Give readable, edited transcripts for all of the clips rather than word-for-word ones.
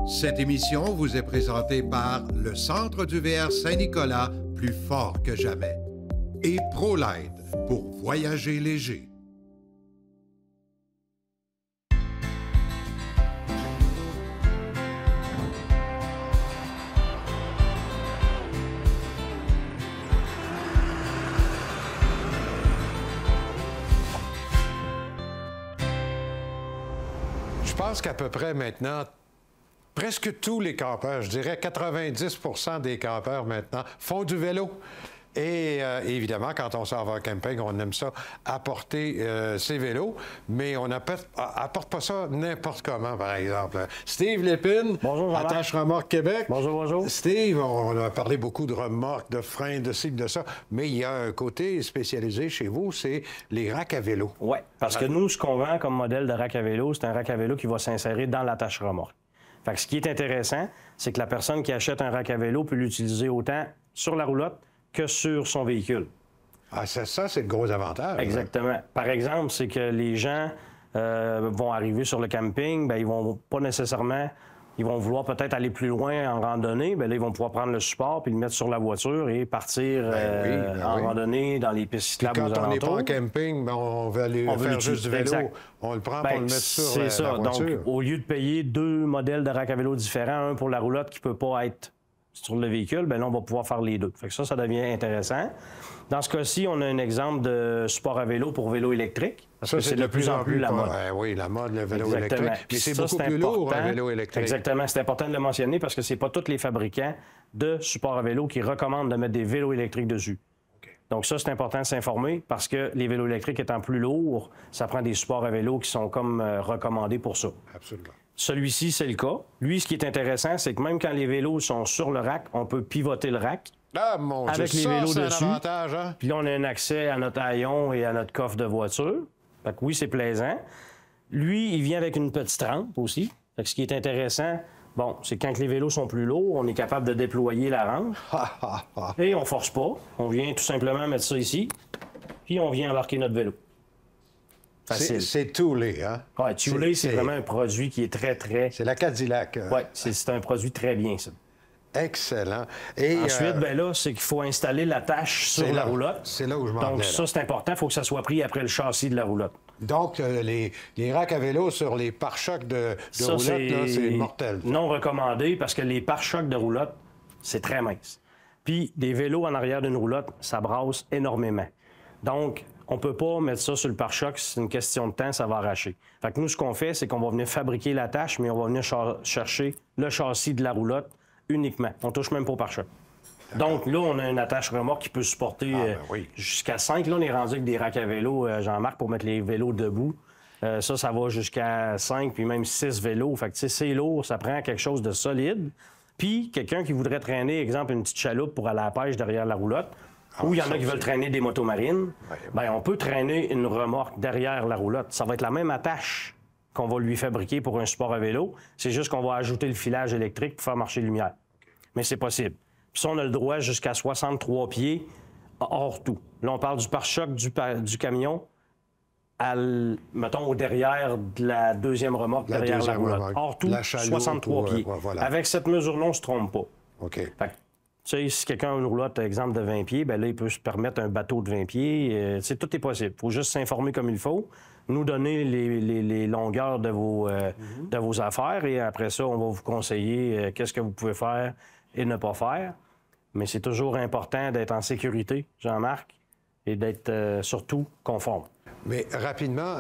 Cette émission vous est présentée par le Centre du VR Saint-Nicolas, plus fort que jamais, et ProLite pour voyager léger. Je pense qu'à peu près maintenant, presque tous les campeurs, je dirais 90% des campeurs maintenant, font du vélo. Et évidemment, quand on s'en va en camping, on aime ça, apporter ses vélos, mais on apporte pas ça n'importe comment, par exemple. Steve Lépine, Attache Remorque Québec. Bonjour, bonjour. Steve, on a parlé beaucoup de remorques, de freins, de ci, de ça, mais il y a un côté spécialisé chez vous, c'est les racks à vélo. Oui, parce que nous, ce qu'on vend comme modèle de rack à vélo, c'est un rack à vélo qui va s'insérer dans l'attache remorque. Fait que ce qui est intéressant, c'est que la personne qui achète un rack à vélo peut l'utiliser autant sur la roulotte que sur son véhicule. Ah, ça c'est le gros avantage. Exactement. Hein? Par exemple, c'est que les gens vont arriver sur le camping, bien, ils vont pas nécessairement... Ils vont vouloir peut-être aller plus loin en randonnée. Bien là, ils vont pouvoir prendre le support puis le mettre sur la voiture et partir en randonnée dans les pistes cyclables aux alentours. Quand on n'est pas en camping, bien, on veut aller faire juste du vélo. Exact. On le prend pour le mettre sur la voiture. Donc, au lieu de payer deux modèles de rack à vélo différents, un pour la roulotte qui ne peut pas être sur le véhicule, bien là, on va pouvoir faire les deux. Fait que ça devient intéressant. Dans ce cas-ci, on a un exemple de support à vélo pour vélo électrique. Parce que c'est de plus en plus la mode. Oui, la mode, le vélo électrique. Mais c'est beaucoup plus lourd, un vélo électrique. Exactement. C'est important de le mentionner parce que c'est pas tous les fabricants de support à vélo qui recommandent de mettre des vélos électriques dessus. Okay. Donc ça, c'est important de s'informer parce que les vélos électriques étant plus lourds, ça prend des supports à vélo qui sont comme recommandés pour ça. Absolument. Celui-ci, c'est le cas. Lui, ce qui est intéressant, c'est que même quand les vélos sont sur le rack, on peut pivoter le rack. Ah, mon Dieu, avec les vélos dessus. Un avantage, hein? Puis là, on a un accès à notre haillon et à notre coffre de voiture. Fait que oui, c'est plaisant. Lui, il vient avec une petite rampe aussi. Fait que ce qui est intéressant, bon, c'est quand les vélos sont plus lourds, on est capable de déployer la rampe. Et on force pas. On vient tout simplement mettre ça ici. Puis on vient embarquer notre vélo. C'est Thule, hein? Oui, Thule, c'est vraiment un produit qui est très... C'est la Cadillac. Oui, c'est un produit très bien, ça. Excellent. Et ensuite, bien là, c'est qu'il faut installer l'attache sur la roulotte. C'est là où je m'en vais. Donc ça, c'est important. Il faut que ça soit pris après le châssis de la roulotte. Donc, les racks à vélo sur les pare-chocs de roulotte, c'est mortel. Non recommandé parce que les pare-chocs de roulotte, c'est très mince. Puis, des vélos en arrière d'une roulotte, ça brasse énormément. Donc, on ne peut pas mettre ça sur le pare-choc, c'est une question de temps, ça va arracher. Fait que nous, ce qu'on fait, c'est qu'on va venir fabriquer l'attache, mais on va venir chercher le châssis de la roulotte uniquement. On touche même pas au pare-choc. Donc là, on a une attache remorque qui peut supporter jusqu'à 5. Là, on est rendu avec des racks à vélo, Jean-Marc, pour mettre les vélos debout. Ça va jusqu'à 5, puis même 6 vélos. Fait que, tu sais, c'est lourd, ça prend quelque chose de solide. Puis, quelqu'un qui voudrait traîner, exemple, une petite chaloupe pour aller à la pêche derrière la roulotte, ou il y en a qui veulent traîner des motomarines, bien, on peut traîner une remorque derrière la roulotte. Ça va être la même attache qu'on va lui fabriquer pour un support à vélo. C'est juste qu'on va ajouter le filage électrique pour faire marcher la lumière. Mais c'est possible. Puis ça, on a le droit jusqu'à 63 pieds hors tout. Là, on parle du pare-choc du camion, mettons, au derrière de la deuxième remorque, derrière la roulotte. Hors tout, 63 pieds. Voilà. Avec cette mesure-là, on ne se trompe pas. OK. Fait que, tu sais, si quelqu'un a une roulotte, exemple, de 20 pieds, bien là, il peut se permettre un bateau de 20 pieds. Tout est possible. Il faut juste s'informer comme il faut, nous donner les longueurs de vos affaires et après ça, on va vous conseiller qu'est-ce que vous pouvez faire et ne pas faire. Mais c'est toujours important d'être en sécurité, Jean-Marc, et d'être surtout conforme. Mais rapidement,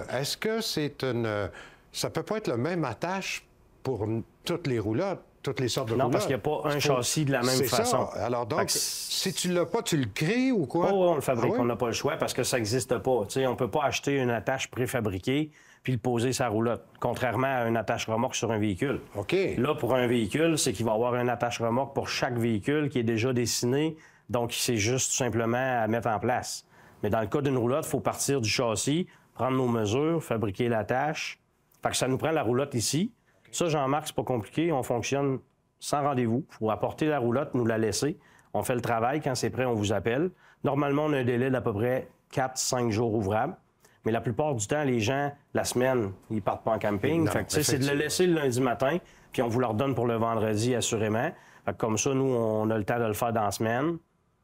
est-ce que c'est ça peut pas être la même attache pour toutes les roulottes? Toutes les sortes de roulottes. Non, parce qu'il n'y a pas un châssis de la même façon. Ça. Alors donc, si tu ne l'as pas, tu le crées ou quoi? Oh, on le fabrique, on n'a pas le choix parce que ça n'existe pas. T'sais, on ne peut pas acheter une attache préfabriquée puis le poser sa roulotte, contrairement à une attache remorque sur un véhicule. OK. Là, pour un véhicule, c'est qu'il va y avoir une attache remorque pour chaque véhicule qui est déjà dessiné, donc c'est juste tout simplement à mettre en place. Mais dans le cas d'une roulotte, il faut partir du châssis, prendre nos mesures, fabriquer l'attache. Fait que ça nous prend la roulotte ici. Ça, Jean-Marc, c'est pas compliqué. On fonctionne sans rendez-vous. Il faut apporter la roulotte, nous la laisser. On fait le travail. Quand c'est prêt, on vous appelle. Normalement, on a un délai d'à peu près 4-5 jours ouvrables. Mais la plupart du temps, les gens, la semaine, ils partent pas en camping. Non, Fait que, tu sais, c'est de le laisser le lundi matin, puis on vous le redonne pour le vendredi, assurément. Fait que comme ça, nous, on a le temps de le faire dans la semaine,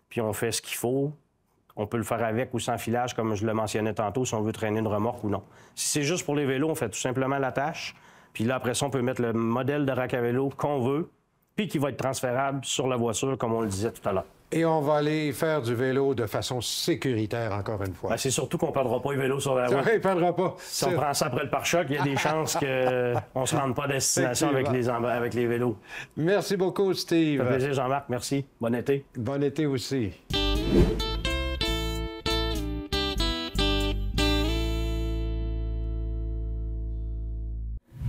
puis on fait ce qu'il faut. On peut le faire avec ou sans filage, comme je le mentionnais tantôt, si on veut traîner une remorque ou non. Si c'est juste pour les vélos, on fait tout simplement l'attache. Puis là, après ça, on peut mettre le modèle de rack à vélo qu'on veut, puis qui va être transférable sur la voiture, comme on le disait tout à l'heure. Et on va aller faire du vélo de façon sécuritaire, encore une fois. Ben, c'est surtout qu'on ne perdra pas les vélos sur la route. Il ne perdra pas. Si on prend ça après le pare-choc, il y a des chances qu'on ne se rende pas à destination avec les vélos. Merci beaucoup, Steve. Ça fait plaisir, Jean-Marc. Merci. Bon été. Bon été aussi.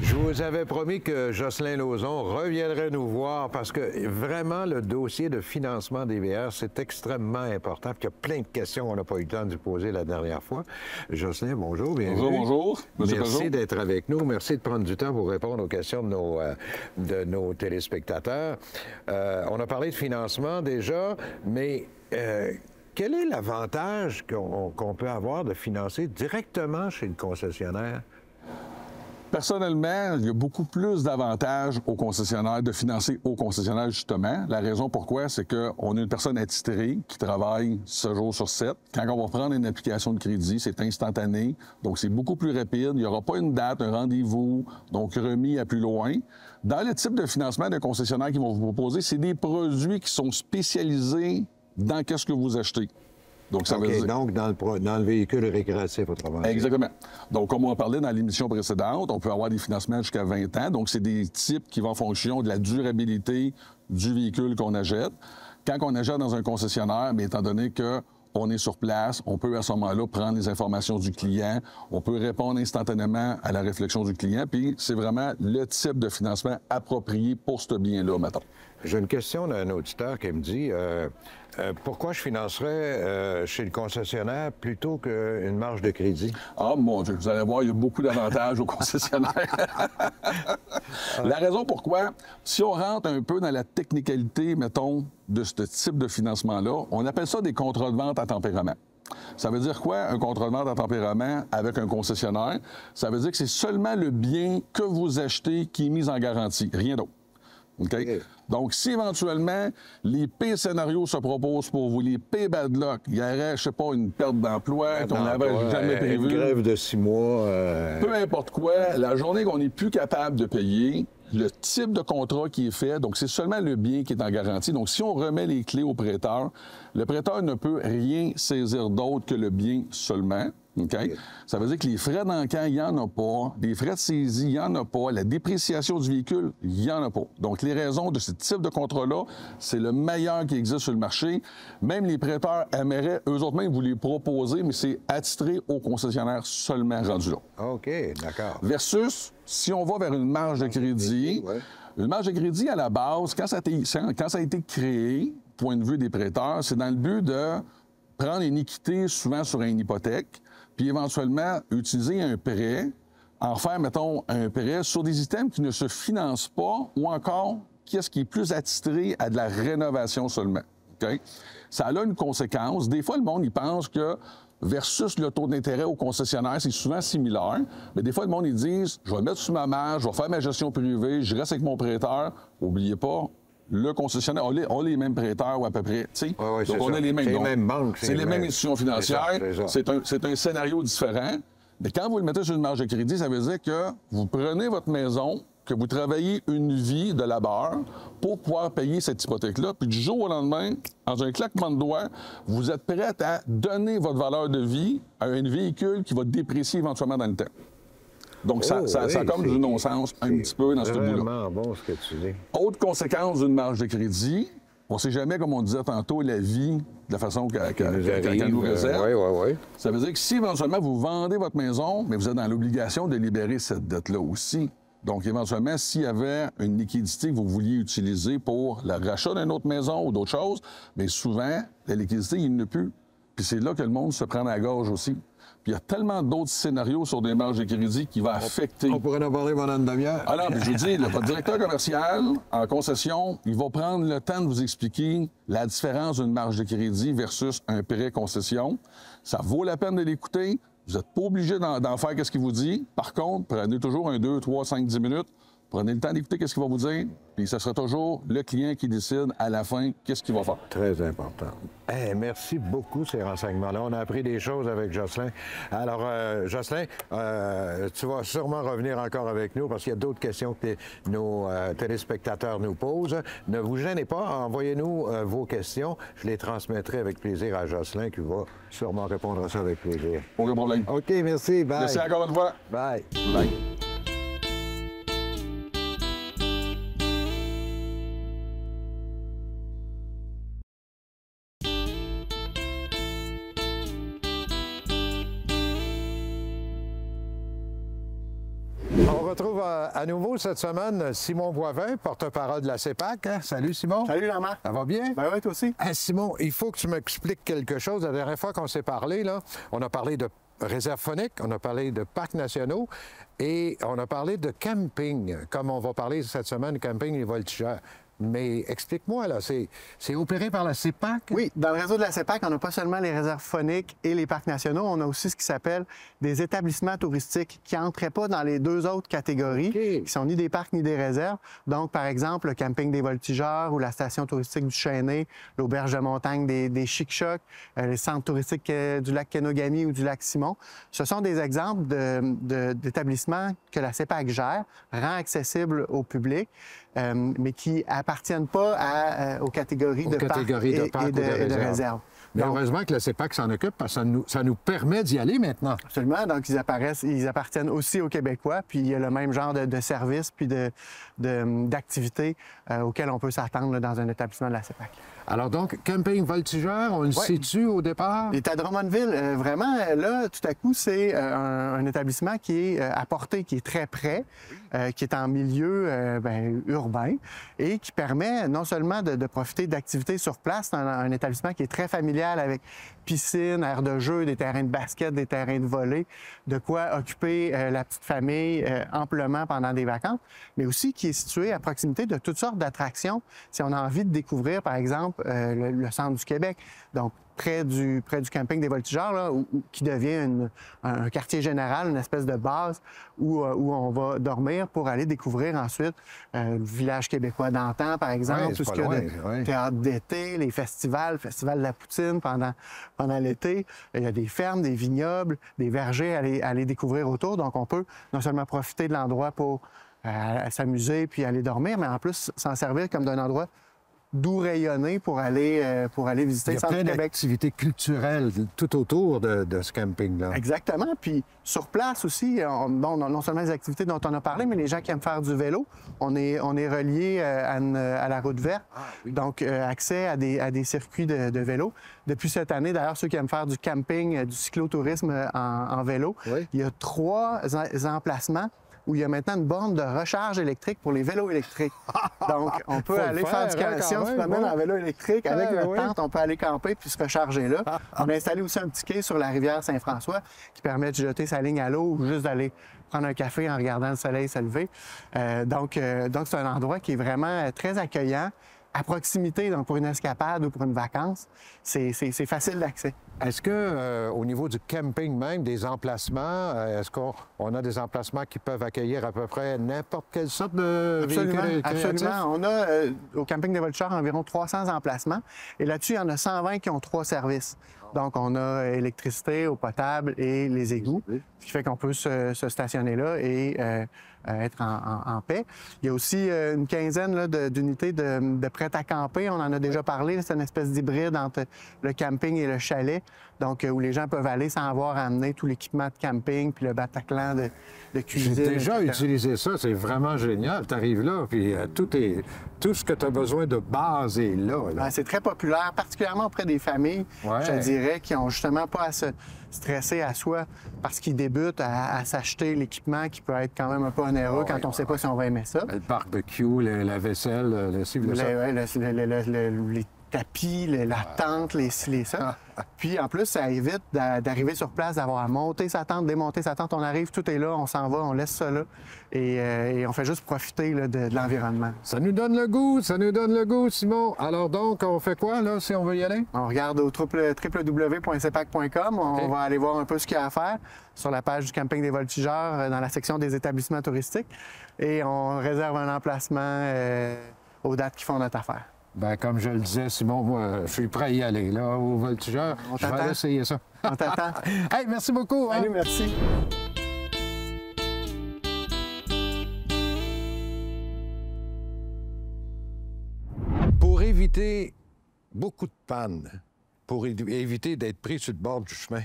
Je vous avais promis que Jocelyn Lauzon reviendrait nous voir parce que vraiment, le dossier de financement des VR, c'est extrêmement important. Puis il y a plein de questions qu'on n'a pas eu le temps de poser la dernière fois. Jocelyn, bonjour, bienvenue. Bonjour, bonjour. Merci d'être avec nous. Merci de prendre du temps pour répondre aux questions de nos téléspectateurs. On a parlé de financement déjà, mais quel est l'avantage qu'on peut avoir de financer directement chez le concessionnaire? Personnellement, il y a beaucoup plus d'avantages aux concessionnaires de financer aux concessionnaires, justement. La raison pourquoi, c'est qu'on a une personne attitrée qui travaille 7 jours sur 7. Quand on va prendre une application de crédit, c'est instantané, donc c'est beaucoup plus rapide. Il n'y aura pas une date, un rendez-vous, donc remis à plus loin. Dans le type de financement d'un concessionnaire qu'ils vont vous proposer, c'est des produits qui sont spécialisés dans qu'est-ce que vous achetez. Donc, ça veut dire... donc dans le véhicule récréatif, autrement dit. Exactement. Donc, comme on parlait dans l'émission précédente, on peut avoir des financements jusqu'à 20 ans. Donc, c'est des types qui vont en fonction de la durabilité du véhicule qu'on achète. Quand on achète dans un concessionnaire, mais étant donné qu'on est sur place, on peut à ce moment-là prendre les informations du client, on peut répondre instantanément à la réflexion du client, puis c'est vraiment le type de financement approprié pour ce bien-là, mettons. J'ai une question d'un auditeur qui me dit pourquoi je financerais chez le concessionnaire plutôt qu'une marge de crédit? Ah, mon Dieu, vous allez voir, il y a beaucoup d'avantages aux concessionnaires. La raison pourquoi, si on rentre un peu dans la technicalité, mettons, de ce type de financement-là, on appelle ça des contrats de vente à tempérament. Ça veut dire quoi, un contrat de vente à tempérament avec un concessionnaire? Ça veut dire que c'est seulement le bien que vous achetez qui est mis en garantie, rien d'autre. Okay? Donc, si éventuellement les pires scénarios se proposent pour vous, les pires bad luck, il y aurait, je sais pas, une perte d'emploi qu'on n'avait jamais prévu. Une grève de 6 mois. Peu importe quoi, la journée qu'on n'est plus capable de payer, le type de contrat qui est fait, donc c'est seulement le bien qui est en garantie. Donc, si on remet les clés au prêteur, le prêteur ne peut rien saisir d'autre que le bien seulement. Okay? Ça veut dire que les frais d'encan, il n'y en a pas. Les frais de saisie, il n'y en a pas. La dépréciation du véhicule, il n'y en a pas. Donc, les raisons de ce type de contrat-là, c'est le meilleur qui existe sur le marché. Même les prêteurs aimeraient, eux autres même, vous les proposer, mais c'est attitré au concessionnaire seulement rendu là. OK, d'accord. Versus, si on va vers une marge de crédit, une marge de crédit, à la base, quand ça a été créé, point de vue des prêteurs, c'est dans le but de prendre une équité souvent sur une hypothèque, puis éventuellement utiliser un prêt, en faire, mettons, un prêt sur des items qui ne se financent pas ou encore qu'est-ce qui est plus attitré à de la rénovation seulement. Okay? Ça a une conséquence. Des fois, le monde, il pense que versus le taux d'intérêt au concessionnaire, c'est souvent similaire. Mais des fois, le monde, ils disent, je vais mettre sur ma marge, je vais faire ma gestion privée, je reste avec mon prêteur. N'oubliez pas, le concessionnaire, on a les mêmes prêteurs ou à peu près. Donc, on a les mêmes banques. C'est les mêmes institutions financières. C'est un scénario différent. Mais quand vous le mettez sur une marge de crédit, ça veut dire que vous prenez votre maison, que vous travaillez une vie de labeur pour pouvoir payer cette hypothèque-là. Puis du jour au lendemain, dans un claquement de doigts, vous êtes prêt à donner votre valeur de vie à un véhicule qui va déprécier éventuellement dans le temps. Donc, ça a comme du non-sens un petit peu dans ce bout-là. C'est vraiment bon ce que tu dis. Autre conséquence d'une marge de crédit, on ne sait jamais, comme on disait tantôt, la vie de la façon qu'elle nous réserve. Ça veut dire que si éventuellement vous vendez votre maison, mais vous êtes dans l'obligation de libérer cette dette-là aussi. Donc, éventuellement, s'il y avait une liquidité que vous vouliez utiliser pour le rachat d'une autre maison ou d'autres choses, bien souvent, la liquidité, il ne peut. Puis c'est là que le monde se prend à la gorge aussi. Puis il y a tellement d'autres scénarios sur des marges de crédit qui vont affecter... On pourrait en parler pendant une demi-heure. Ah non, puis je vous dis, votre directeur commercial, en concession, il va prendre le temps de vous expliquer la différence d'une marge de crédit versus un prêt concession. Ça vaut la peine de l'écouter. Vous n'êtes pas obligé d'en faire ce qu'il vous dit. Par contre, prenez toujours un 2, 3, 5, 10 minutes. Prenez le temps d'écouter ce qu'il va vous dire. Puis ce sera toujours le client qui décide à la fin qu'est-ce qu'il va faire. Très important. Hey, merci beaucoup, ces renseignements-là. On a appris des choses avec Jocelyn. Alors, Jocelyn, tu vas sûrement revenir encore avec nous parce qu'il y a d'autres questions que nos téléspectateurs nous posent. Ne vous gênez pas, envoyez-nous vos questions. Je les transmettrai avec plaisir à Jocelyn qui va sûrement répondre à ça avec plaisir. Aucun problème. OK, merci. Bye. Merci encore une fois. Bye. Bye. On retrouve à nouveau cette semaine Simon Boivin, porte-parole de la CEPAC. Hein? Salut Simon. Salut Normand. Ça va bien? Ben oui, toi aussi. Hein, Simon, il faut que tu m'expliques quelque chose. La dernière fois qu'on s'est parlé, là, on a parlé de réserve phonique, on a parlé de parcs nationaux et on a parlé de camping, comme on va parler cette semaine, camping et voltigeurs. Mais explique-moi, là, c'est opéré par la CEPAC? Oui, dans le réseau de la CEPAC, on n'a pas seulement les réserves phoniques et les parcs nationaux, on a aussi ce qui s'appelle des établissements touristiques qui n'entraient pas dans les deux autres catégories, OK. qui sont ni des parcs ni des réserves. Donc, par exemple, le camping des voltigeurs ou la station touristique du Chêné, l'auberge de montagne des Chic-Chocs, les centres touristiques du lac Kenogami ou du lac Simon. Ce sont des exemples d'établissements que la CEPAC gère, rend accessibles au public, mais qui appartiennent pas aux catégories de parcs et de réserves. Mais Donc, heureusement que la CEPAC s'en occupe parce que ça nous permet d'y aller maintenant. absolument. Donc, ils appartiennent aussi aux Québécois, puis il y a le même genre de services puis d'activités auxquels on peut s'attendre là, dans un établissement de la CEPAC. Alors donc, camping voltigeur, on le situe au départ? Il est à Drummondville. Vraiment, là, tout à coup, c'est un établissement qui est à portée, qui est très près, qui est en milieu urbain et qui permet non seulement de profiter d'activités sur place, c'est un établissement qui est très familial avec piscine, aire de jeu, des terrains de basket, des terrains de volley, de quoi occuper la petite famille amplement pendant des vacances, mais aussi qui est situé à proximité de toutes sortes d'attractions. Si on a envie de découvrir, par exemple, le centre du Québec, donc près du camping des voltigeurs, là, qui devient un quartier général, une espèce de base où on va dormir pour aller découvrir ensuite le village québécois d'antan, par exemple, Ouais, tout ce pas qu'il y a loin, de théâtre d'été, les festivals, le festival de la poutine pendant l'été. Il y a des fermes, des vignobles, des vergers à aller découvrir autour. Donc, on peut non seulement profiter de l'endroit pour s'amuser puis aller dormir, mais en plus s'en servir comme d'un endroit d'où rayonner pour aller visiter Il y le a centre plein du Québec. d'activités culturelles tout autour de ce camping-là. Exactement. Puis sur place aussi, non seulement les activités dont on a parlé, mais les gens qui aiment faire du vélo, on est relié à la route verte. Donc, accès à des circuits de vélo. Depuis cette année, d'ailleurs, ceux qui aiment faire du camping, du cyclotourisme en vélo, Oui. il y a 3 emplacements où il y a maintenant une borne de recharge électrique pour les vélos électriques. Donc, on peut Faut aller le faire du faire, hein, si on quand se même, promène ouais. en vélo électrique, avec notre oui. tente, on peut aller camper puis se recharger là. On a installé aussi un petit quai sur la rivière Saint-François qui permet de jeter sa ligne à l'eau ou juste d'aller prendre un café en regardant le soleil se lever. Donc, c'est un endroit qui est vraiment très accueillant, à proximité, donc pour une escapade ou pour une vacance. C'est facile d'accès. Est-ce que, au niveau du camping même, des emplacements, est-ce qu'on a des emplacements qui peuvent accueillir à peu près n'importe quelle sorte de véhicule créatif? Absolument. On a au camping des Voltigeurs environ 300 emplacements. Et là-dessus, il y en a 120 qui ont 3 services. Donc, on a électricité, eau potable et les égouts, ce qui fait qu'on peut se stationner là et être en paix. Il y a aussi une quinzaine là, d'unités de prêt à camper. On en a déjà parlé. C'est une espèce d'hybride entre le camping et le chalet, donc où les gens peuvent aller sans avoir à amener tout l'équipement de camping puis le Bataclan de cuisine. J'ai déjà etc. utilisé ça, c'est vraiment génial. Tu arrives là, puis tout ce que tu as besoin de base est là. Ouais, c'est très populaire, particulièrement auprès des familles, Ouais. je dirais, qui ont justement pas à se stresser à soi parce qu'ils débutent à s'acheter l'équipement qui peut être quand même un peu onéreux quand on ne sait pas si on va aimer ça. Le barbecue, la vaisselle, le ci, le ça. Les tapis, la tente, les ci, les ça. Puis en plus, ça évite d'arriver sur place, d'avoir à monter sa tente, démonter sa tente. On arrive, tout est là, on s'en va, on laisse ça là. Et on fait juste profiter là, de l'environnement. Ça nous donne le goût, Simon. Alors donc, on fait quoi, là, si on veut y aller? On regarde au www.cepac.com. On va aller voir un peu ce qu'il y a à faire sur la page du camping des Voltigeurs, dans la section des établissements touristiques. Et on réserve un emplacement aux dates qui font notre affaire. Bien, comme je le disais, Simon, moi, je suis prêt à y aller, là, au Voltigeur. Je vais aller essayer ça. On t'attend. Hey, merci beaucoup. Hein? Salut, merci. Pour éviter beaucoup de pannes, pour éviter d'être pris sur le bord du chemin,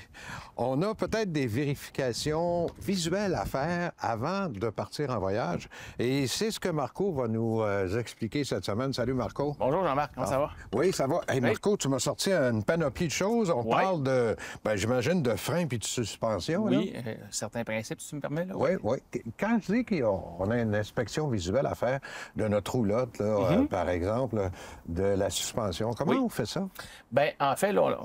on a peut-être des vérifications visuelles à faire avant de partir en voyage. Et c'est ce que Marco va nous expliquer cette semaine. Salut, Marco. Bonjour, Jean-Marc. Comment ça va? Oui, ça va. Hey, Marco, tu m'as sorti une panoplie de choses. On parle de, j'imagine, de freins puis de suspension. Oui, certains principes, si tu me permets. Là. Oui, oui. Quand je dis qu'on a une inspection visuelle à faire de notre roulotte, là, par exemple, de la suspension, comment on fait ça? Bien, en fait, là,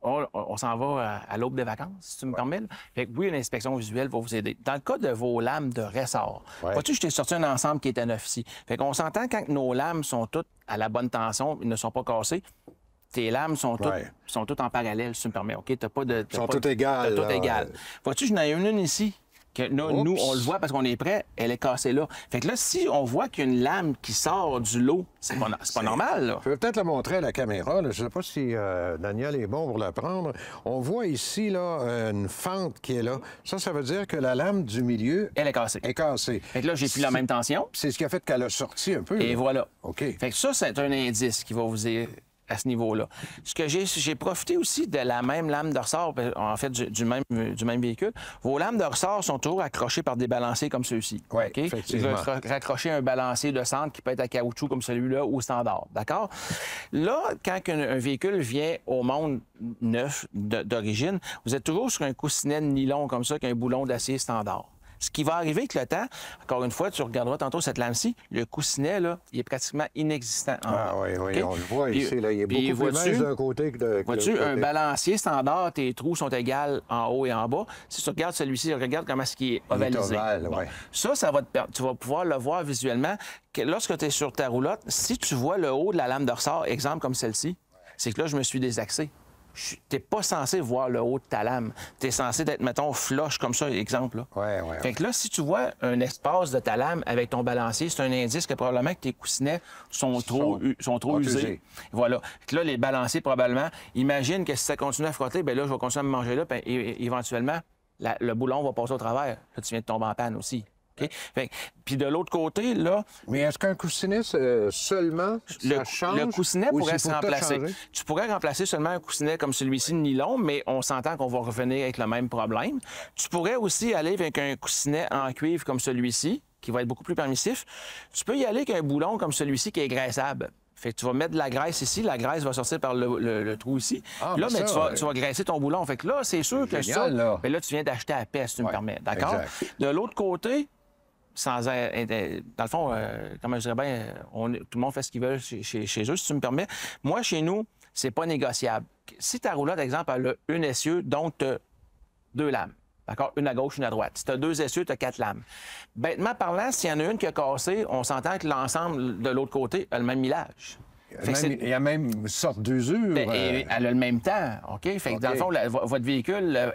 on s'en va à l'aube des vacances, si tu me permets. Là. Fait que oui, l'inspection visuelle va vous aider. Dans le cas de vos lames de ressort, vois-tu, je t'ai sorti un ensemble qui était neuf ici. Fait qu'on s'entend quand nos lames sont toutes à la bonne tension, ils ne sont pas cassées. Tes lames sont toutes en parallèle, si tu me permets. OK? T'as pas de. Elles sont toutes égales. Toutes égales. Vois-tu, j'en ai une ici. Que nous, on le voit parce qu'on est prêt, elle est cassée là. Fait que là, si on voit qu'il y a une lame qui sort du lot, c'est pas normal, là. Je vais peut-être le montrer à la caméra. Là. Je ne sais pas si Daniel est bon pour la prendre. On voit ici là, une fente qui est là. Ça veut dire que la lame du milieu... Elle est cassée. Est cassée. Fait que là, j'ai plus la même tension. C'est ce qui a fait qu'elle a sorti un peu. Et là. voilà. OK. Fait que ça, c'est un indice qui va vous aider à ce niveau-là. Ce que j'ai profité aussi de la même lame de ressort, en fait, du même véhicule. Vos lames de ressort sont toujours accrochées par des balanciers comme ceux-ci. Oui, okay? effectivement. Vous raccrochez un balancier de centre qui peut être à caoutchouc comme celui-là ou standard. D'accord? Là, quand un véhicule vient au monde neuf d'origine, vous êtes toujours sur un coussinet de nylon comme ça qu'un boulon d'acier standard. Ce qui va arriver avec le temps, encore une fois, tu regarderas tantôt cette lame-ci, le coussinet, là, il est pratiquement inexistant. Oui, okay? On le voit ici, là, il est beaucoup plus mince d'un côté que de l'autre. Vois-tu, un balancier standard, tes trous sont égales en haut et en bas. Si tu regardes celui-ci, regarde comment est-ce qu'il est ovalisé. Ça va tu vas pouvoir le voir visuellement. Que lorsque tu es sur ta roulotte, si tu vois le haut de la lame de ressort, exemple comme celle-ci, c'est que là, je me suis désaxé. Tu n'es pas censé voir le haut de ta lame. Tu es censé être, mettons, flush comme ça, exemple. Là. Oui. Fait que là, si tu vois un espace de ta lame avec ton balancier, c'est un indice que probablement que tes coussinets sont trop usés. Voilà. Fait que là, les balanciers, probablement, imagine que si ça continue à frotter, bien là, je vais continuer à me manger là, puis éventuellement, le boulon va passer au travers. Là, tu viens de tomber en panne aussi. Okay? Puis de l'autre côté, là... Mais est-ce qu'un coussinet seulement, ça change? Le coussinet pourrait se remplacer. Changer? Tu pourrais remplacer seulement un coussinet comme celui-ci de nylon, mais on s'entend qu'on va revenir avec le même problème. Tu pourrais aussi aller avec un coussinet en cuivre comme celui-ci, qui va être beaucoup plus permissif. Tu peux y aller avec un boulon comme celui-ci qui est graissable. Fait que tu vas mettre de la graisse ici, la graisse va sortir par le trou ici. Là, mais tu vas graisser ton boulon. Fait que là, c'est sûr que ça... Mais là, tu viens d'acheter à la paix, si tu me permets. D'accord? De l'autre côté... dans le fond, comment je dirais bien, tout le monde fait ce qu'il veut chez eux, si tu me permets. Moi, chez nous, c'est pas négociable. Si ta roulotte, exemple, elle a une essieu, donc tu as 2 lames. D'accord? Une à gauche, une à droite. Si tu as 2 essieux, tu as 4 lames. Bêtement parlant, s'il y en a une qui a cassé, on s'entend que l'ensemble de l'autre côté a le même millage. Il y a même une sorte d'usure. Elle a le même temps, OK? Fait que dans le fond, votre véhicule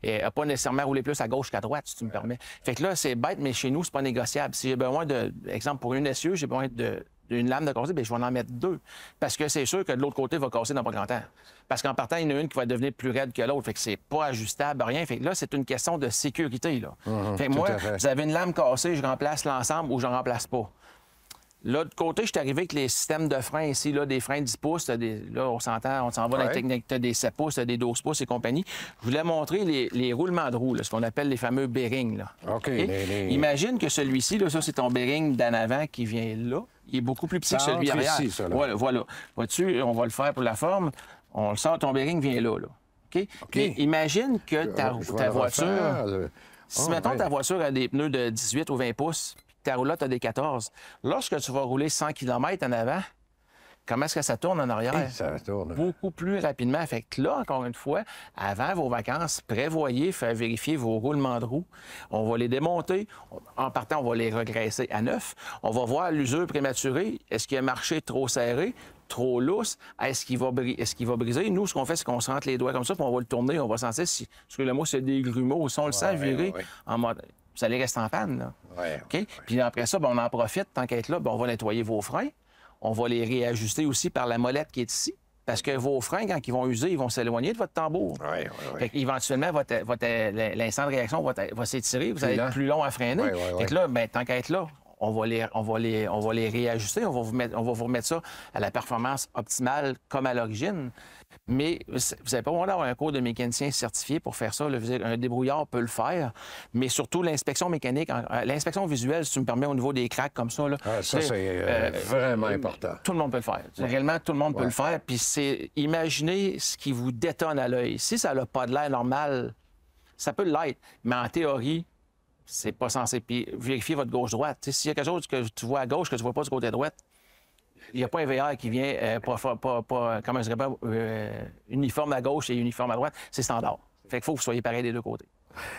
n'a pas nécessairement roulé plus à gauche qu'à droite, si tu me permets. Fait que là, c'est bête, mais chez nous, c'est pas négociable. Si j'ai besoin exemple, pour une essieu, j'ai besoin d'une lame de casser, bien, je vais en mettre 2. Parce que c'est sûr que de l'autre côté, va casser dans pas grand temps. Parce qu'en partant, il y en a une qui va devenir plus raide que l'autre. Fait que c'est pas ajustable, rien. Fait que là, c'est une question de sécurité, là. Fait que moi, vous avez une lame cassée, je remplace l'ensemble ou je ne remplace pas. L'autre côté, je suis arrivé avec les systèmes de freins ici, là, des freins 10 pouces. Là, on s'en va dans la technique, tu as des 7 pouces, des 12 pouces et compagnie. Je voulais montrer les roulements de roues, là, ce qu'on appelle les fameux bearings. Là. OK. Imagine que celui-ci, là, ça, c'est ton bearing d'en avant qui vient là. Il est beaucoup plus petit que celui arrière. Ici, ça, voilà. Vois-tu, on va le faire pour la forme. On le sort, ton bearing vient là. OK? Mais imagine que ta voiture... Si, mettons, ta voiture a des pneus de 18 ou 20 pouces, ta roulotte a des 14. Lorsque tu vas rouler 100 km en avant, Comment est-ce que ça tourne en arrière? Et ça tourne. Beaucoup plus rapidement. Fait que là, encore une fois, avant vos vacances, prévoyez, faire vérifier vos roulements de roues. On va les démonter. En partant, on va les regraisser à neuf. On va voir l'usure prématurée. Est-ce qu'il a marché trop serré? Trop lousse, est-ce qu'il va briser? Nous, ce qu'on fait, c'est qu'on se rentre les doigts comme ça, puis on va le tourner, on va sentir si, parce que le mot, c'est des grumeaux. Si on le sent virer, en mode, vous allez rester en panne, là. OK? Puis après ça, on en profite, tant qu'à être là, on va nettoyer vos freins. On va les réajuster aussi par la molette qui est ici. Parce que vos freins, quand ils vont user, ils vont s'éloigner de votre tambour. Fait qu'éventuellement, l'instant de réaction va s'étirer, vous allez être plus long à freiner. Fait que là, tant qu'à être là, on va les réajuster, on va vous remettre ça à la performance optimale comme à l'origine. Mais vous n'avez pas besoin d'avoir un cours de mécanicien certifié pour faire ça. Là. Un débrouillard peut le faire, mais surtout l'inspection mécanique, l'inspection visuelle, si tu me permets, au niveau des cracks comme ça. Là, ça, c'est vraiment important. Tout le monde peut le faire. Réellement, tout le monde peut le faire. Puis imaginez ce qui vous détonne à l'œil. Si ça n'a pas de l'air normal, ça peut l'être, mais en théorie, c'est pas censé. Puis vérifier votre gauche-droite. S'il y a quelque chose que tu vois à gauche que tu ne vois pas du côté droite, il n'y a pas un VR qui vient comment je dirais, uniforme à gauche et uniforme à droite. C'est standard. Fait qu'il faut que vous soyez pareil des deux côtés.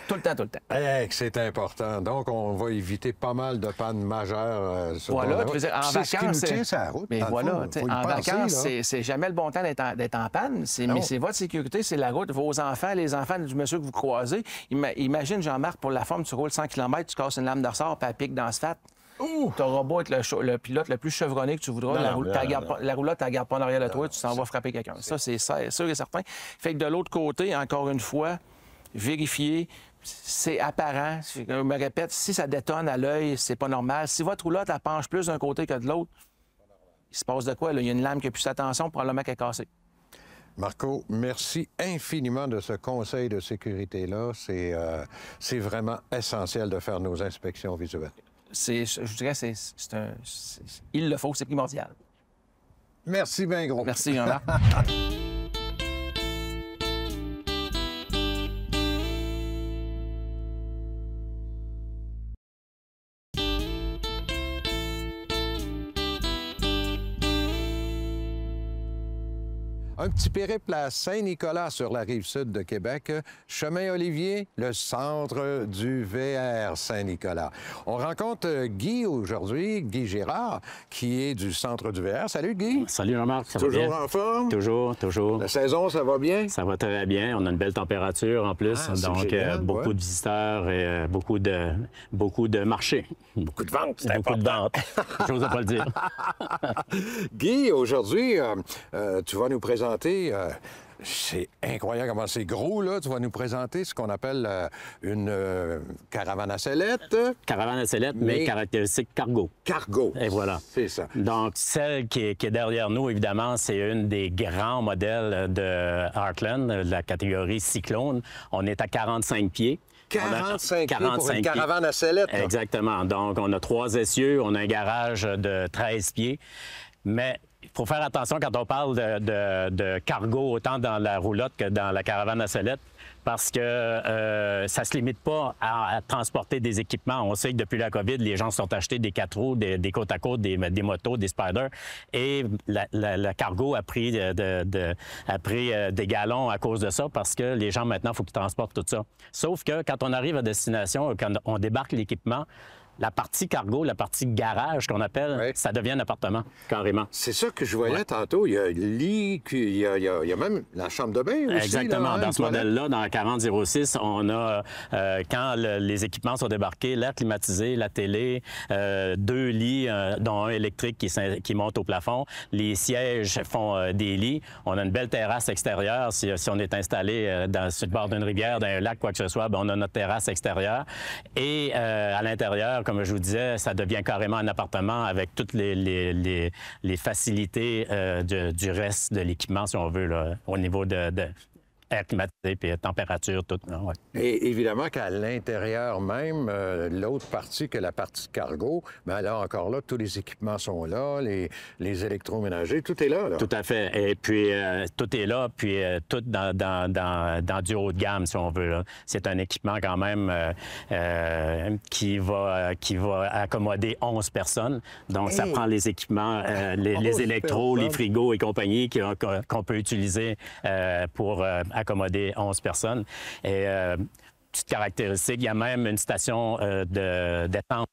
Tout le temps, tout le temps. C'est important. Donc, on va éviter pas mal de pannes majeures sur voilà, tu veux dire, en vacances, ce qui nous tient sur la route. Mais voilà, en vacances, là. c'est jamais le bon temps d'être en panne. Mais c'est votre sécurité, c'est la route. Vos enfants, les enfants du monsieur que vous croisez. Imagine, Jean-Marc, pour la forme, tu roules 100 km, tu casses une lame de ressort, puis elle pique dans l'asphalte. Tu auras beau être le pilote le plus chevronné que tu voudras. La roulotte, tu la gardes pas en arrière de toi, tu s'en vas frapper quelqu'un. Ça, c'est sûr et certain. Fait que de l'autre côté, encore une fois, vérifier. C'est apparent. Je me répète, si ça détonne à l'œil, c'est pas normal. Si votre roulotte, elle penche plus d'un côté que de l'autre, il se passe de quoi? Là? Il y a une lame qui a plus attention, probablement qu'elle est cassée. Marco, merci infiniment de ce conseil de sécurité-là. C'est vraiment essentiel de faire nos inspections visuelles. Je dirais que il le faut, c'est primordial. Merci bien gros. Merci, Jean-Marc. Un petit périple à Saint-Nicolas sur la rive sud de Québec. Chemin Olivier, le centre du VR Saint-Nicolas. On rencontre Guy aujourd'hui, Guy Girard, qui est du centre du VR. Salut Guy. Salut Jean-Marc, ça va bien? Toujours en forme? Toujours. La saison, ça va bien? Ça va très bien. On a une belle température en plus. Donc, génial, beaucoup de visiteurs et beaucoup de marchés. Beaucoup de ventes, c'est beaucoup important. de ventes. J'ose pas le dire. Guy, aujourd'hui, tu vas nous présenter... c'est incroyable comment c'est gros, là. Tu vas nous présenter ce qu'on appelle une caravane à sellette. Caravane à sellette, mais caractéristique cargo. Cargo. Et voilà. C'est ça. Donc, celle qui est derrière nous, évidemment, c'est une des grands modèles de Heartland, de la catégorie Cyclone. On est à 45 pieds. 45 pieds pour une caravane à sellette. Là. Exactement. Donc, on a 3 essieux, on a un garage de 13 pieds. Mais il faut faire attention quand on parle de cargo, autant dans la roulotte que dans la caravane à sellette, parce que ça ne se limite pas à transporter des équipements. On sait que depuis la COVID, les gens se sont achetés des 4 roues, des côte à côte, des motos, des spiders, et le cargo a pris des galons à cause de ça, parce que les gens, maintenant, il faut qu'ils transportent tout ça. Sauf que quand on arrive à destination, quand on débarque l'équipement, la partie cargo, la partie garage qu'on appelle, ça devient un appartement, carrément. C'est ça que je voyais tantôt. Il y a le lit, il y a même la chambre de bain aussi. Exactement. Là, dans ce modèle-là, dans la 4006, on a, quand les équipements sont débarqués, l'air climatisé, la télé, 2 lits, dont un électrique qui monte au plafond. Les sièges font des lits. On a une belle terrasse extérieure. Si on est installé sur le bord d'une rivière, d'un lac, quoi que ce soit, bien, on a notre terrasse extérieure. Et à l'intérieur, comme je vous disais, ça devient carrément un appartement avec toutes les facilités du reste de l'équipement, si on veut, là, au niveau air climatisé, puis température, tout. Ouais. Et évidemment qu'à l'intérieur même, l'autre partie que la partie cargo, bien là, encore là, tous les équipements sont là, les électroménagers, tout est là. Tout à fait. Et puis, tout est là, puis tout dans du haut de gamme, si on veut. C'est un équipement quand même qui va accommoder 11 personnes. Donc, ça prend les équipements, les électros, les frigos et compagnie qu'on peut utiliser pour accommoder 11 personnes. Et petite caractéristique, il y a même une station d'essence.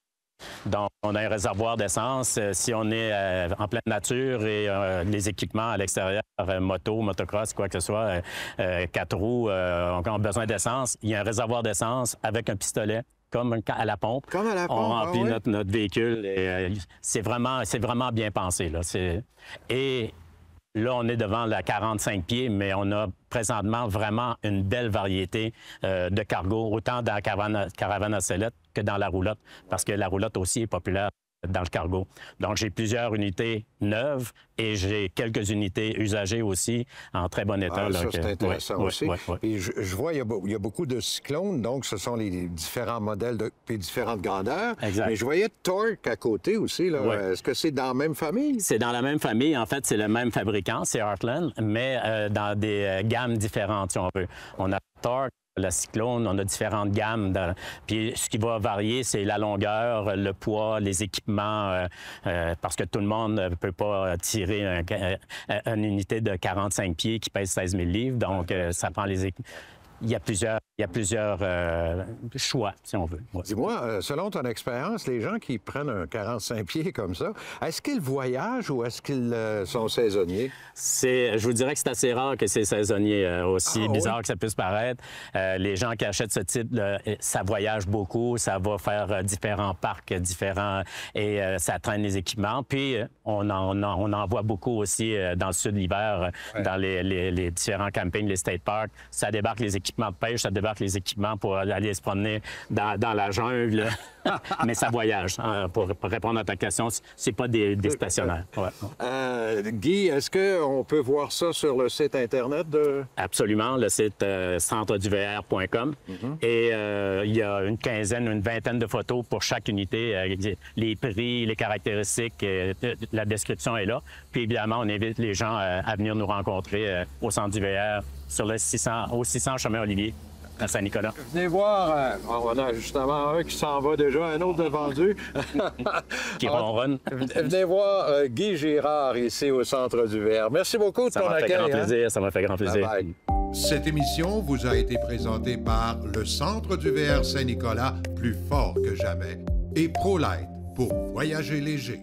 Donc, on a un réservoir d'essence. Si on est en pleine nature et les équipements à l'extérieur, moto, motocross, quoi que ce soit, 4 roues, on a besoin d'essence, il y a un réservoir d'essence avec un pistolet. Comme à la pompe. Comme à la pompe, on remplit oui. notre véhicule. Et, c'est vraiment bien pensé. Là. Et là, on est devant la 45 pieds, mais on a présentement vraiment une belle variété de cargo, autant dans la caravane à sellette que dans la roulotte, parce que la roulotte aussi est populaire dans le cargo. Donc, j'ai plusieurs unités neuves et j'ai quelques unités usagées aussi en très bon état. Ah, là, ça, c'est intéressant aussi. Ouais. Et je vois, il y a beaucoup de cyclones, donc ce sont les différents modèles et différentes grandeurs. Exact. Mais je voyais Torque à côté aussi. Là. Ouais. Est-ce que c'est dans la même famille? C'est dans la même famille. En fait, c'est le même fabricant, c'est Heartland, mais dans des gammes différentes, si on veut. On a Torque, la Cyclone, on a différentes gammes. Puis ce qui va varier, c'est la longueur, le poids, les équipements, parce que tout le monde ne peut pas tirer une unité de 45 pieds qui pèse 16 000 livres. Donc, ça prend les équipements. Il y a plusieurs choix, si on veut. Ouais. Dis-moi, selon ton expérience, les gens qui prennent un 45 pieds comme ça, est-ce qu'ils voyagent ou est-ce qu'ils sont saisonniers? Je vous dirais que c'est assez rare que c'est saisonnier, aussi bizarre que ça puisse paraître. Les gens qui achètent ce type, ça voyage beaucoup, ça va faire différents parcs différents et ça traîne les équipements. Puis, on en voit beaucoup aussi dans le sud l'hiver, dans les différents campings, les state parks. Ça débarque les équipements de pêche, ça débarque les équipements pour aller se promener dans la jungle. Mais ça voyage. Pour répondre à ta question, c'est pas des stationnaires. Ouais. Guy, est-ce qu'on peut voir ça sur le site Internet de... Absolument, le site centreduvr.com. Et il y a une vingtaine de photos pour chaque unité. Les prix, les caractéristiques, la description est là. Puis évidemment, on invite les gens à venir nous rencontrer au centre du VR sur le 600 chemin Olivier à Saint-Nicolas. Venez voir, on a justement un qui s'en va déjà, un autre de vendu. Qui ronronne. Venez voir Guy Girard ici au centre du VR. Merci beaucoup de ton accueil. Ça m'a fait grand plaisir. Ça m'a fait grand plaisir. Bye bye. Cette émission vous a été présentée par le Centre du VR Saint-Nicolas, plus fort que jamais, et ProLight pour voyager léger.